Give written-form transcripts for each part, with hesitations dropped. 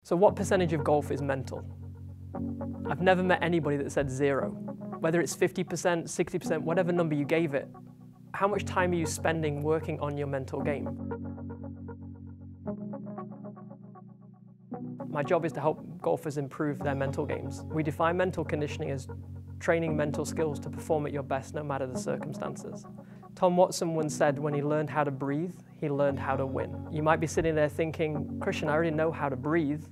So what percentage of golf is mental? I've never met anybody that said 0. Whether it's 50%, 60%, whatever number you gave it, how much time are you spending working on your mental game? My job is to help golfers improve their mental games. We define mental conditioning as training mental skills to perform at your best no matter the circumstances. Tom Watson once said when he learned how to breathe, he learned how to win. You might be sitting there thinking, Christian, I already know how to breathe.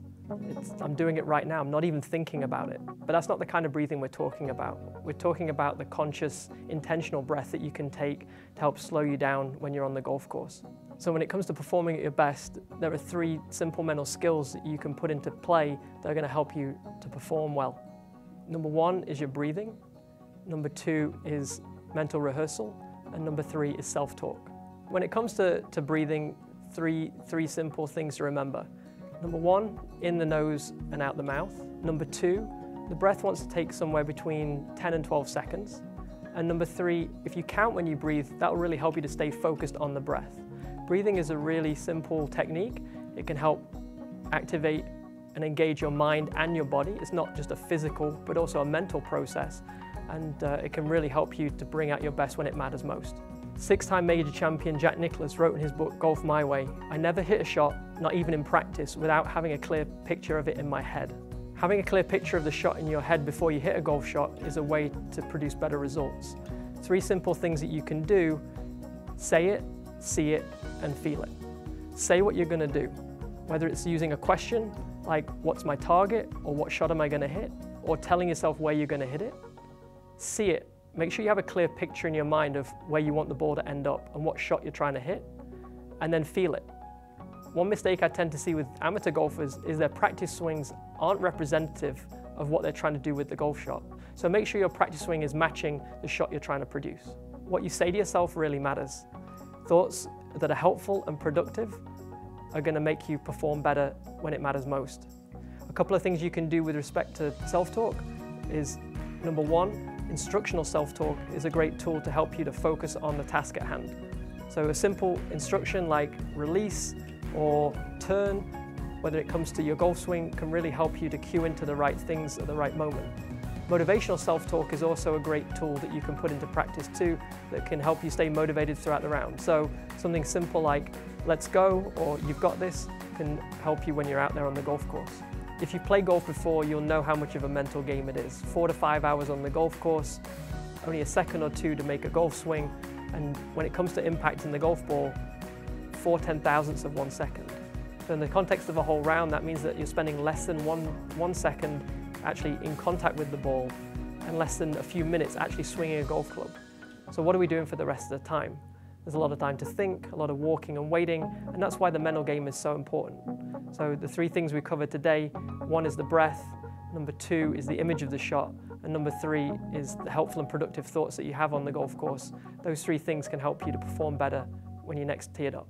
I'm doing it right now, I'm not even thinking about it. But that's not the kind of breathing we're talking about. We're talking about the conscious, intentional breath that you can take to help slow you down when you're on the golf course. So when it comes to performing at your best, there are 3 simple mental skills that you can put into play that are going to help you to perform well. Number 1 is your breathing. Number 2 is mental rehearsal. And number 3 is self-talk. When it comes to breathing, three simple things to remember. Number 1, in the nose and out the mouth. Number 2, the breath wants to take somewhere between 10 and 12 seconds. And number 3, if you count when you breathe, that will really help you to stay focused on the breath. Breathing is a really simple technique. It can help activate and engage your mind and your body. It's not just a physical, but also a mental process. And it can really help you to bring out your best when it matters most. 6-time major champion Jack Nicklaus wrote in his book, Golf My Way, "I never hit a shot, not even in practice, without having a clear picture of it in my head." Having a clear picture of the shot in your head before you hit a golf shot is a way to produce better results. 3 simple things that you can do: say it, see it, and feel it. Say what you're going to do, whether it's using a question like, what's my target, or what shot am I going to hit, or telling yourself where you're going to hit it. See it. Make sure you have a clear picture in your mind of where you want the ball to end up and what shot you're trying to hit, and then feel it. One mistake I tend to see with amateur golfers is their practice swings aren't representative of what they're trying to do with the golf shot. So make sure your practice swing is matching the shot you're trying to produce. What you say to yourself really matters. Thoughts that are helpful and productive are going to make you perform better when it matters most. A couple of things you can do with respect to self-talk is, number 1, instructional self-talk is a great tool to help you to focus on the task at hand. So a simple instruction like release or turn, whether it comes to your golf swing, can really help you to cue into the right things at the right moment. Motivational self-talk is also a great tool that you can put into practice too, that can help you stay motivated throughout the round. So something simple like, let's go, or you've got this, can help you when you're out there on the golf course. If you've played golf before, you'll know how much of a mental game it is. 4 to 5 hours on the golf course, only a second or 2 to make a golf swing, and when it comes to impacting the golf ball, 4 10,000ths of 1 second. So in the context of a whole round, that means that you're spending less than one second actually in contact with the ball, and less than a few minutes actually swinging a golf club. So what are we doing for the rest of the time? There's a lot of time to think, a lot of walking and waiting, and that's why the mental game is so important. So the 3 things we covered today: 1 is the breath, number 2 is the image of the shot, and number 3 is the helpful and productive thoughts that you have on the golf course. Those 3 things can help you to perform better when you next tee it up.